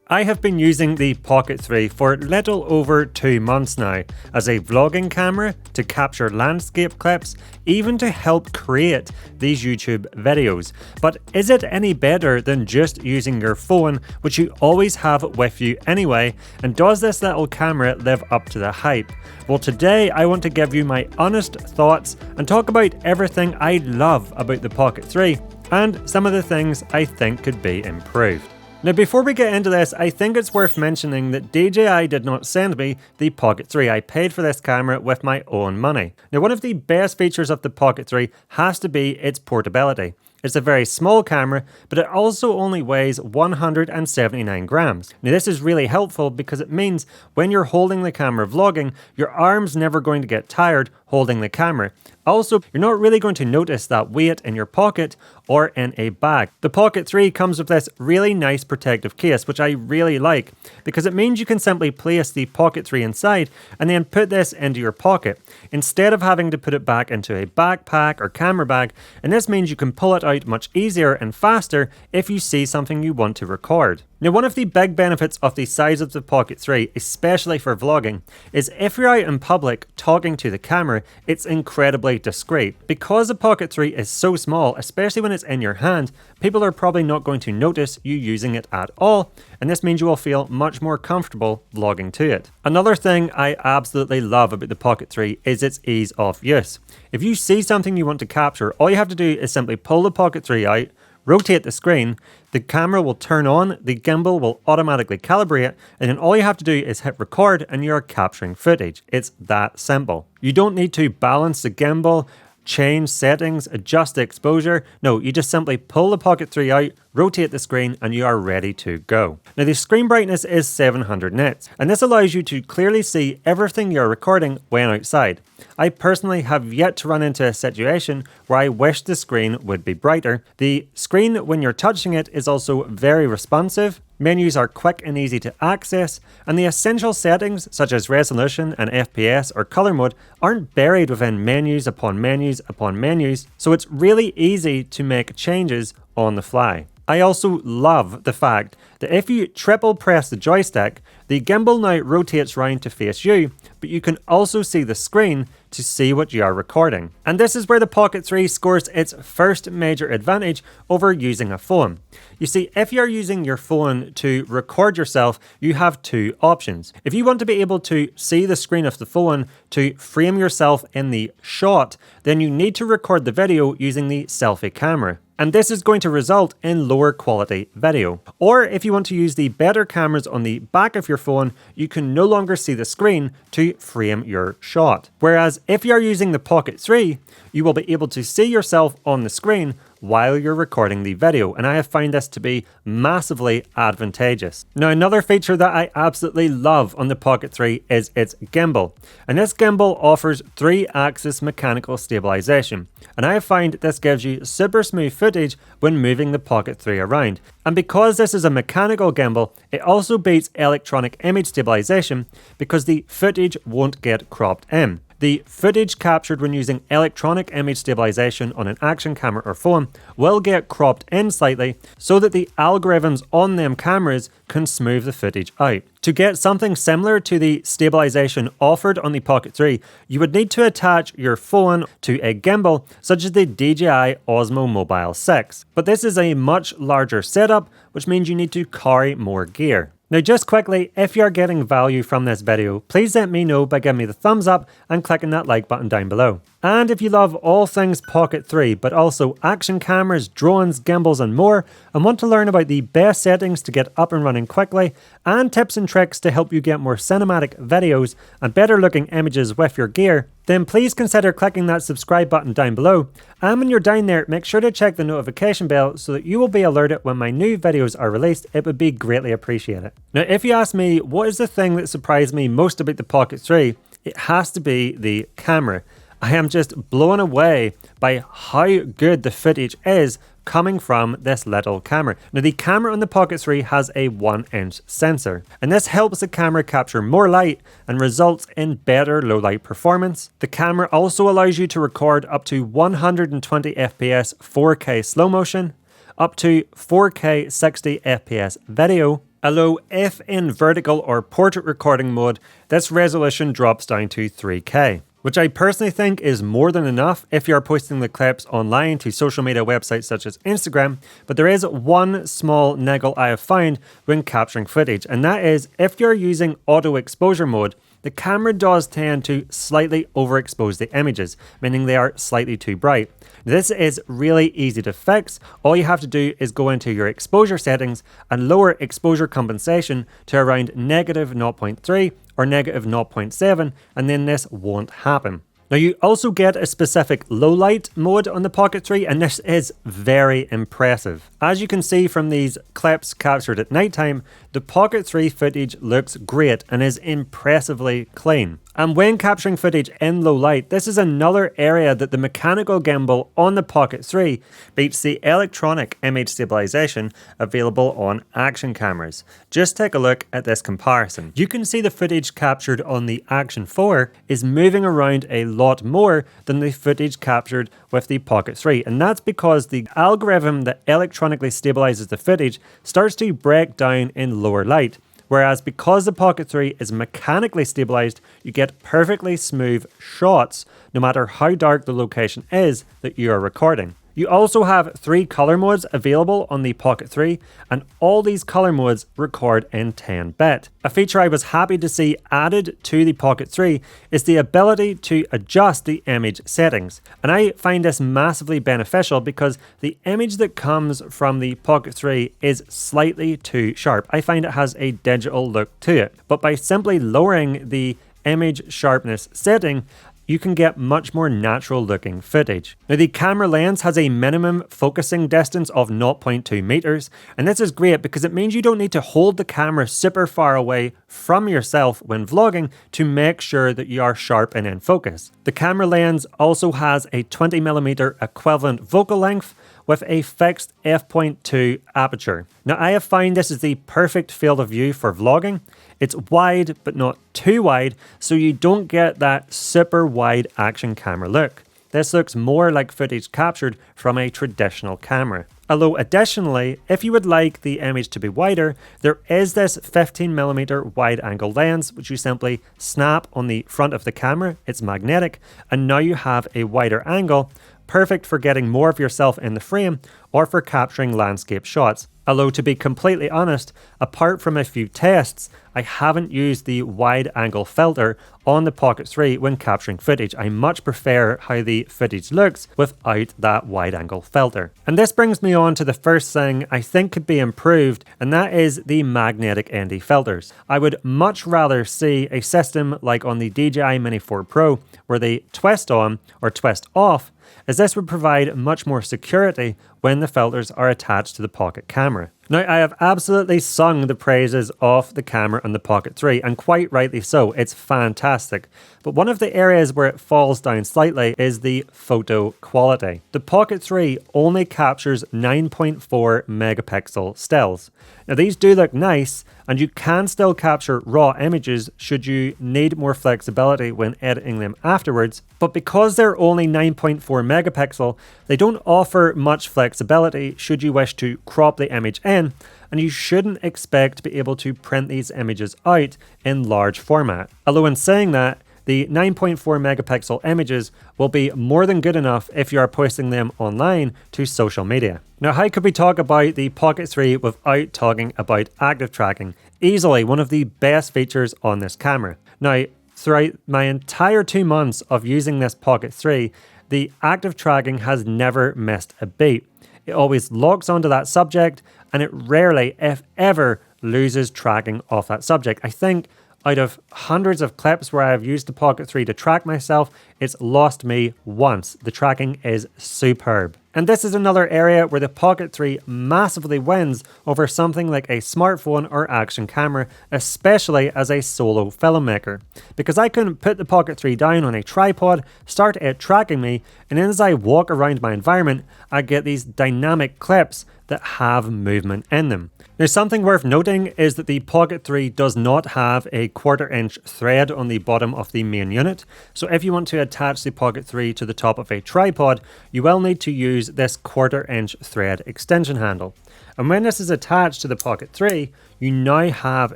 I have been using the Pocket 3 for a little over 2 months now as a vlogging camera to capture landscape clips, even to help create these YouTube videos. But is it any better than just using your phone, which you always have with you anyway? And does this little camera live up to the hype? Well, today I want to give you my honest thoughts and talk about everything I love about the Pocket 3 and some of the things I think could be improved. Now, before we get into this, I think it's worth mentioning that DJI did not send me the Pocket 3. I paid for this camera with my own money. Now, one of the best features of the Pocket 3 has to be its portability. It's a very small camera, but it also only weighs 179 grams. Now, this is really helpful because it means when you're holding the camera vlogging, your arm's never going to get tired holding the camera. Also, you're not really going to notice that weight in your pocket or in a bag. The Pocket 3 comes with this really nice protective case, which I really like, because it means you can simply place the Pocket 3 inside and then put this into your pocket, instead of having to put it back into a backpack or camera bag, and this means you can pull it out much easier and faster if you see something you want to record. Now, one of the big benefits of the size of the Pocket 3, especially for vlogging, is if you're out in public talking to the camera, it's incredibly discreet. Because the Pocket 3 is so small, especially when it's in your hand, people are probably not going to notice you using it at all, and this means you will feel much more comfortable vlogging to it. Another thing I absolutely love about the Pocket 3 is its ease of use. If you see something you want to capture, all you have to do is simply pull the Pocket 3 out, rotate the screen, the camera will turn on, the gimbal will automatically calibrate, and then all you have to do is hit record and you're capturing footage. It's that simple. You don't need to balance the gimbal, change settings, adjust the exposure. No, you just simply pull the Pocket 3 out, rotate the screen, and you are ready to go. Now, the screen brightness is 700 nits, and this allows you to clearly see everything you're recording when outside. I personally have yet to run into a situation where I wish the screen would be brighter. The screen, when you're touching it, is also very responsive. Menus are quick and easy to access, and the essential settings such as resolution and FPS or color mode aren't buried within menus upon menus upon menus, so it's really easy to make changes on the fly. I also love the fact that if you triple press the joystick, the gimbal now rotates round to face you, but you can also see the screen to see what you are recording. And this is where the Pocket 3 scores its first major advantage over using a phone. You see, if you're using your phone to record yourself, you have two options. If you want to be able to see the screen of the phone to frame yourself in the shot, then you need to record the video using the selfie camera. And this is going to result in lower quality video. Or if you want to use the better cameras on the back of your phone, you can no longer see the screen to frame your shot. Whereas if you're using the Pocket 3, you will be able to see yourself on the screen while you're recording the video, and I have found this to be massively advantageous. Now, another feature that I absolutely love on the Pocket 3 is its gimbal, and this gimbal offers 3-axis mechanical stabilization, and I have found this gives you super smooth footage when moving the Pocket 3 around. And because this is a mechanical gimbal, it also beats electronic image stabilization because the footage won't get cropped in. The footage captured when using electronic image stabilization on an action camera or phone will get cropped in slightly so that the algorithms on them cameras can smooth the footage out. To get something similar to the stabilization offered on the Pocket 3, you would need to attach your phone to a gimbal such as the DJI OSMO Mobile 6. But this is a much larger setup, which means you need to carry more gear. Now, just quickly, if you're getting value from this video, please let me know by giving me the thumbs up and clicking that like button down below. And if you love all things Pocket 3, but also action cameras, drones, gimbals and more, and want to learn about the best settings to get up and running quickly, and tips and tricks to help you get more cinematic videos and better looking images with your gear, then please consider clicking that subscribe button down below. And when you're down there, make sure to check the notification bell so that you will be alerted when my new videos are released. It would be greatly appreciated. Now, if you ask me what is the thing that surprised me most about the Pocket 3, it has to be the camera. I am just blown away by how good the footage is coming from this little camera. Now, the camera on the Pocket 3 has a 1-inch sensor, and this helps the camera capture more light and results in better low light performance. The camera also allows you to record up to 120 FPS 4K slow motion, up to 4K 60 FPS video, Although if in vertical or portrait recording mode, this resolution drops down to 3K, which I personally think is more than enough if you're posting the clips online to social media websites such as Instagram. But there is one small niggle I have found when capturing footage, and that is if you're using auto exposure mode, the camera does tend to slightly overexpose the images, meaning they are slightly too bright. This is really easy to fix. All you have to do is go into your exposure settings and lower exposure compensation to around negative 0.3 or negative 0.7, and then this won't happen. Now you also get a specific low light mode on the Pocket 3, and this is very impressive. As you can see from these clips captured at nighttime, the Pocket 3 footage looks great and is impressively clean. And when capturing footage in low light, this is another area that the mechanical gimbal on the Pocket 3 beats the electronic image stabilization available on action cameras. Just take a look at this comparison. You can see the footage captured on the Action 4 is moving around a lot more than the footage captured with the Pocket 3, and that's because the algorithm that electronically stabilizes the footage starts to break down in lower light. Whereas because the Pocket 3 is mechanically stabilized, you get perfectly smooth shots no matter how dark the location is that you are recording. You also have 3 color modes available on the Pocket 3, and all these color modes record in 10-bit. A feature I was happy to see added to the Pocket 3 is the ability to adjust the image settings. And I find this massively beneficial because the image that comes from the Pocket 3 is slightly too sharp. I find it has a digital look to it. But by simply lowering the image sharpness setting, you can get much more natural looking footage. Now the camera lens has a minimum focusing distance of 0.2 meters, and this is great because it means you don't need to hold the camera super far away from yourself when vlogging to make sure that you are sharp and in focus. The camera lens also has a 20mm equivalent focal length with a fixed f.2 aperture. Now I have found this is the perfect field of view for vlogging. It's wide but not too wide, so you don't get that super wide action camera look. This looks more like footage captured from a traditional camera. Although additionally, if you would like the image to be wider, there is this 15mm wide angle lens which you simply snap on the front of the camera. It's magnetic, and now you have a wider angle, perfect for getting more of yourself in the frame or for capturing landscape shots. Although to be completely honest, apart from a few tests, I haven't used the wide angle filter on the Pocket 3 when capturing footage. I much prefer how the footage looks without that wide angle filter. And this brings me on to the first thing I think could be improved, and that is the magnetic ND filters. I would much rather see a system like on the DJI Mini 4 Pro where they twist on or twist off, as this would provide much more security when the filters are attached to the Pocket camera. Now, I have absolutely sung the praises of the camera on the Pocket 3, and quite rightly so. It's fantastic. But one of the areas where it falls down slightly is the photo quality. The Pocket 3 only captures 9.4 megapixel stills. Now, these do look nice, and you can still capture raw images should you need more flexibility when editing them afterwards, but because they're only 9.4 megapixel, they don't offer much flexibility should you wish to crop the image in, and you shouldn't expect to be able to print these images out in large format. Although in saying that, the 9.4 megapixel images will be more than good enough if you are posting them online to social media. Now, how could we talk about the Pocket 3 without talking about active tracking? Easily one of the best features on this camera. Now, throughout my entire 2 months of using this Pocket 3, the active tracking has never missed a beat. It always locks onto that subject, and it rarely, if ever, loses tracking off that subject. I think out of hundreds of clips where I've used the Pocket 3 to track myself, it's lost me once. The tracking is superb. And this is another area where the Pocket 3 massively wins over something like a smartphone or action camera, especially as a solo filmmaker. Because I can put the Pocket 3 down on a tripod, start it tracking me, and then as I walk around my environment, I get these dynamic clips that have movement in them. Now, something worth noting is that the Pocket 3 does not have a 1/4-inch thread on the bottom of the main unit, so if you want to attach the Pocket 3 to the top of a tripod, you will need to use this 1/4-inch thread extension handle. And when this is attached to the Pocket 3, you now have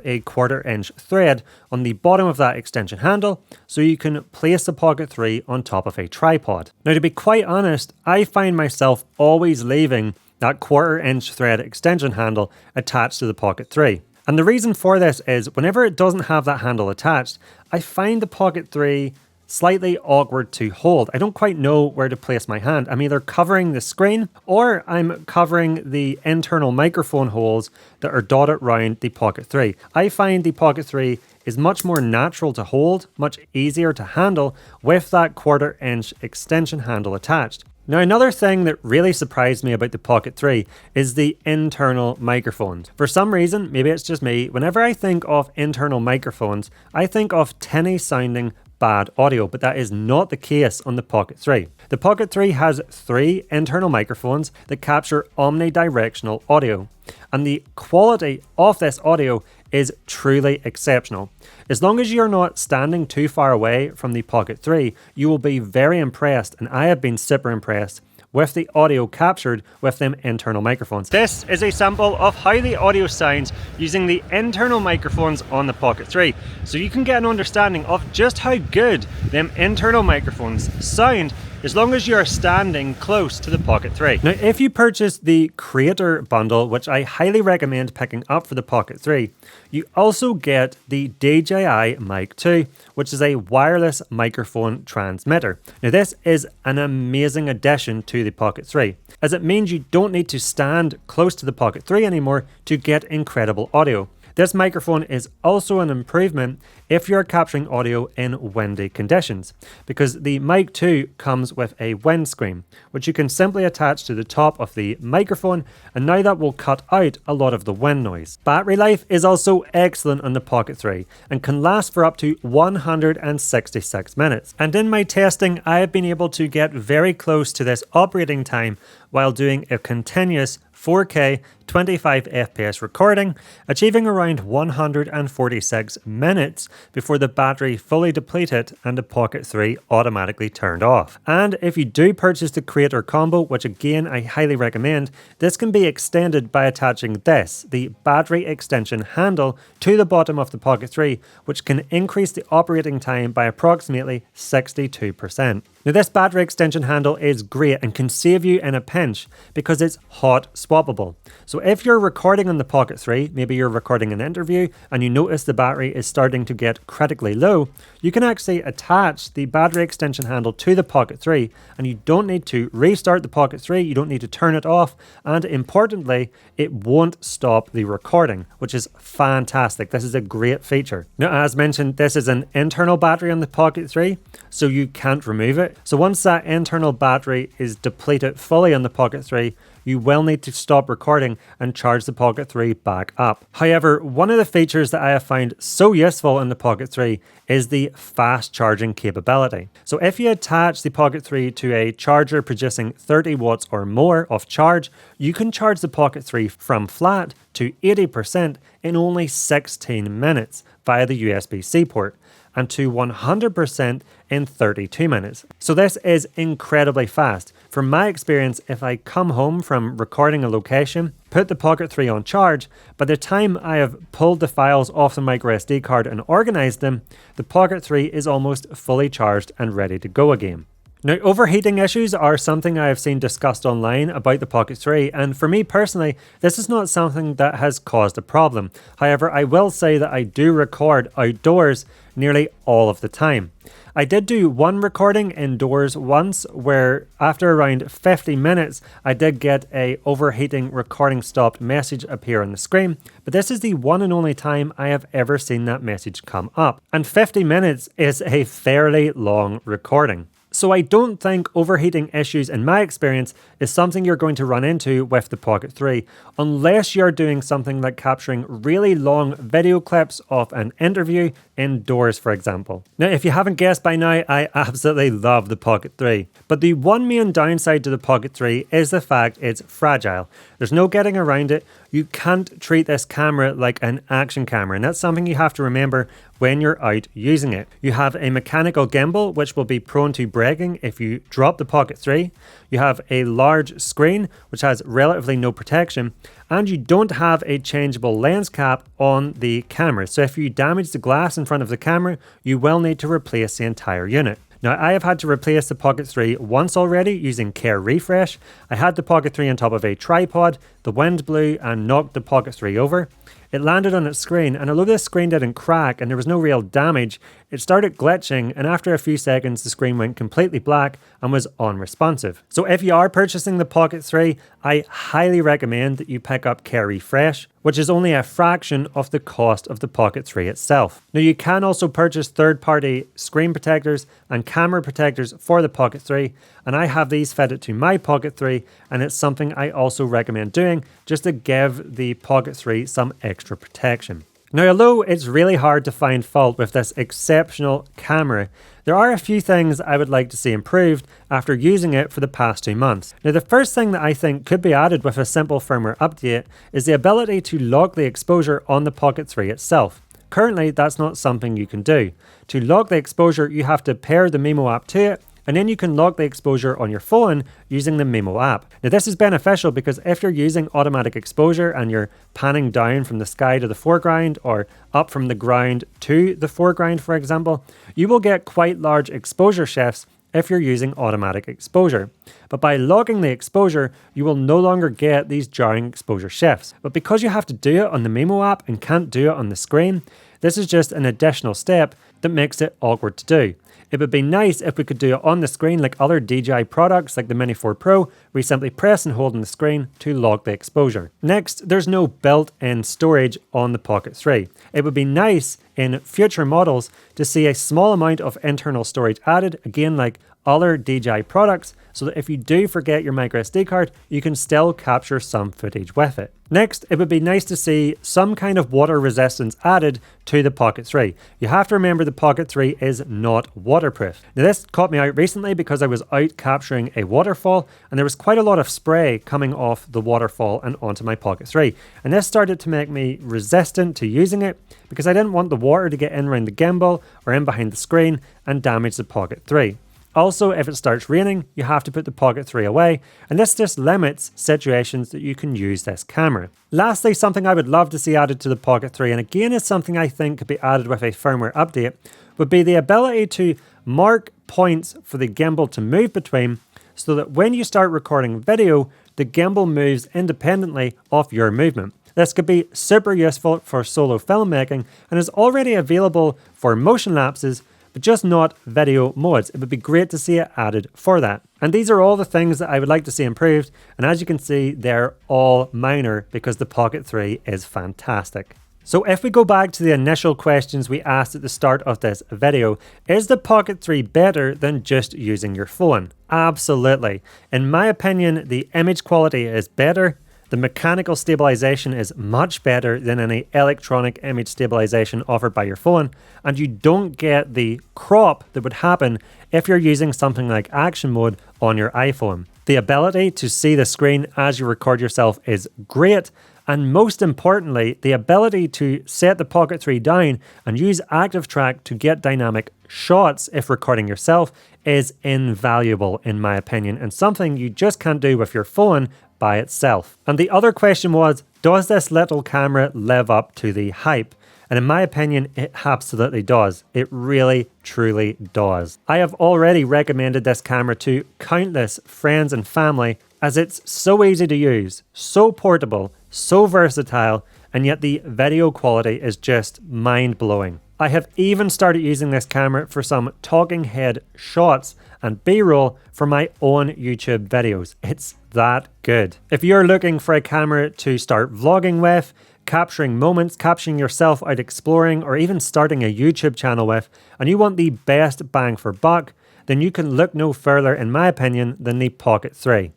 a 1/4 inch thread on the bottom of that extension handle, so you can place the Pocket 3 on top of a tripod. Now, to be quite honest, I find myself always leaving that 1/4 inch thread extension handle attached to the Pocket 3. And the reason for this is whenever it doesn't have that handle attached, I find the Pocket 3 slightly awkward to hold. I don't quite know where to place my hand. I'm either covering the screen or I'm covering the internal microphone holes that are dotted around the Pocket 3. I find the Pocket 3 is much more natural to hold, much easier to handle with that 1/4 inch extension handle attached. Now, another thing that really surprised me about the Pocket 3 is the internal microphones. For some reason, maybe it's just me, whenever I think of internal microphones, I think of tinny sounding bad audio, but that is not the case on the Pocket 3. The Pocket 3 has 3 internal microphones that capture omnidirectional audio, and the quality of this audio is truly exceptional. As long as you're not standing too far away from the Pocket 3, you will be very impressed, and I have been super impressed with the audio captured with them internal microphones. This is a sample of how the audio sounds using the internal microphones on the Pocket 3, so you can get an understanding of just how good them internal microphones sound as long as you're standing close to the Pocket 3. Now, if you purchase the Creator Bundle, which I highly recommend picking up for the Pocket 3, you also get the DJI Mic 2, which is a wireless microphone transmitter. Now, this is an amazing addition to the Pocket 3, as it means you don't need to stand close to the Pocket 3 anymore to get incredible audio. This microphone is also an improvement if you're capturing audio in windy conditions, because the Mic 2 comes with a windscreen, which you can simply attach to the top of the microphone, and now that will cut out a lot of the wind noise. Battery life is also excellent on the Pocket 3 and can last for up to 166 minutes. And in my testing, I have been able to get very close to this operating time while doing a continuous 4K 25 FPS recording, achieving around 146 minutes before the battery fully depleted and the Pocket 3 automatically turned off. And if you do purchase the Creator Combo, which again I highly recommend, this can be extended by attaching this, the battery extension handle, to the bottom of the Pocket 3, which can increase the operating time by approximately 62%. Now, this battery extension handle is great and can save you in a pinch because it's hot swappable. So if you're recording on the Pocket 3, maybe you're recording an interview and you notice the battery is starting to get critically low, you can actually attach the battery extension handle to the Pocket 3 and you don't need to restart the Pocket 3, you don't need to turn it off, and importantly, it won't stop the recording, which is fantastic. This is a great feature. Now, as mentioned, this is an internal battery on the Pocket 3, so you can't remove it. So once that internal battery is depleted fully on the Pocket 3, you will need to stop recording and charge the Pocket 3 back up. However, one of the features that I have found so useful in the Pocket 3 is the fast charging capability. So if you attach the Pocket 3 to a charger producing 30 watts or more of charge, you can charge the Pocket 3 from flat to 80% in only 16 minutes via the USB-C port, and to 100% in 32 minutes. So this is incredibly fast. From my experience, if I come home from recording a location, put the Pocket 3 on charge, by the time I have pulled the files off the microSD card and organized them, the Pocket 3 is almost fully charged and ready to go again. Now, overheating issues are something I have seen discussed online about the Pocket 3, and for me personally, this is not something that has caused a problem. However, I will say that I do record outdoors nearly all of the time. I did do one recording indoors once where after around 50 minutes, I did get a overheating recording stopped message appear on the screen, but this is the one and only time I have ever seen that message come up. And 50 minutes is a fairly long recording. So I don't think overheating issues, in my experience, is something you're going to run into with the Pocket 3, unless you're doing something like capturing really long video clips of an interview indoors, for example. Now, if you haven't guessed by now, I absolutely love the Pocket 3. But the one main downside to the Pocket 3 is the fact it's fragile. There's no getting around it. You can't treat this camera like an action camera, and that's something you have to remember when you're out using it. You have a mechanical gimbal, which will be prone to breaking if you drop the Pocket 3. You have a large screen, which has relatively no protection, and you don't have a changeable lens cap on the camera. So if you damage the glass in front of the camera, you will need to replace the entire unit. Now, I have had to replace the Pocket 3 once already using Care Refresh. I had the Pocket 3 on top of a tripod, the wind blew and knocked the Pocket 3 over. It landed on its screen, and although this screen didn't crack and there was no real damage, it started glitching, and after a few seconds the screen went completely black and was unresponsive. So if you are purchasing the Pocket 3, I highly recommend that you pick up Care Refresh, which is only a fraction of the cost of the Pocket 3 itself. Now, you can also purchase third-party screen protectors and camera protectors for the Pocket 3, and I have these fitted to my Pocket 3, and it's something I also recommend doing just to give the Pocket 3 some extra protection. Now, although it's really hard to find fault with this exceptional camera, there are a few things I would like to see improved after using it for the past 2 months. Now, the first thing that I think could be added with a simple firmware update is the ability to lock the exposure on the Pocket 3 itself. Currently, that's not something you can do. To lock the exposure, you have to pair the Mimo app to it, and then you can lock the exposure on your phone using the Mimo app. Now, this is beneficial because if you're using automatic exposure and you're panning down from the sky to the foreground or up from the ground to the foreground, for example, you will get quite large exposure shifts if you're using automatic exposure. But by locking the exposure, you will no longer get these jarring exposure shifts. But because you have to do it on the Mimo app and can't do it on the screen, this is just an additional step that makes it awkward to do. It would be nice if we could do it on the screen like other DJI products like the Mini 4 Pro, where you simply press and hold on the screen to lock the exposure. Next, there's no built-in storage on the Pocket 3. It would be nice in future models to see a small amount of internal storage added, again like other DJI products, so that if you do forget your microSD card, you can still capture some footage with it. Next, it would be nice to see some kind of water resistance added to the Pocket 3. You have to remember the Pocket 3 is not waterproof. Now, this caught me out recently because I was out capturing a waterfall and there was quite a lot of spray coming off the waterfall and onto my Pocket 3. And this started to make me resistant to using it because I didn't want the water to get in around the gimbal or in behind the screen and damage the Pocket 3. Also, if it starts raining, you have to put the Pocket 3 away, and this just limits situations that you can use this camera. Lastly, something I would love to see added to the Pocket 3, and again is something I think could be added with a firmware update, would be the ability to mark points for the gimbal to move between, so that when you start recording video, the gimbal moves independently of your movement. This could be super useful for solo filmmaking and is already available for motion lapses, but just not video modes. It would be great to see it added for that. And these are all the things that I would like to see improved, and as you can see, they're all minor because the Pocket 3 is fantastic. So if we go back to the initial questions we asked at the start of this video, is the Pocket 3 better than just using your phone? Absolutely. In my opinion, the image quality is better. The mechanical stabilization is much better than any electronic image stabilization offered by your phone, and you don't get the crop that would happen if you're using something like action mode on your iPhone. The ability to see the screen as you record yourself is great, and most importantly, the ability to set the Pocket 3 down and use Active Track to get dynamic shots if recording yourself is invaluable in my opinion, and something you just can't do with your phone by itself. And the other question was, does this little camera live up to the hype? And in my opinion, it absolutely does. It really, truly does. I have already recommended this camera to countless friends and family as it's so easy to use, so portable, so versatile, and yet the video quality is just mind-blowing. I have even started using this camera for some talking head shots and B-roll for my own YouTube videos. It's that good. If you're looking for a camera to start vlogging with, capturing moments, capturing yourself out exploring, or even starting a YouTube channel with, and you want the best bang for buck, then you can look no further, in my opinion, than the Pocket 3.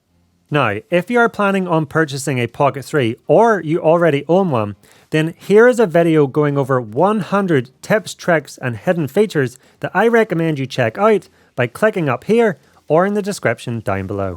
Now, if you are planning on purchasing a Pocket 3 or you already own one, then here is a video going over 100 tips, tricks, and hidden features that I recommend you check out by clicking up here or in the description down below.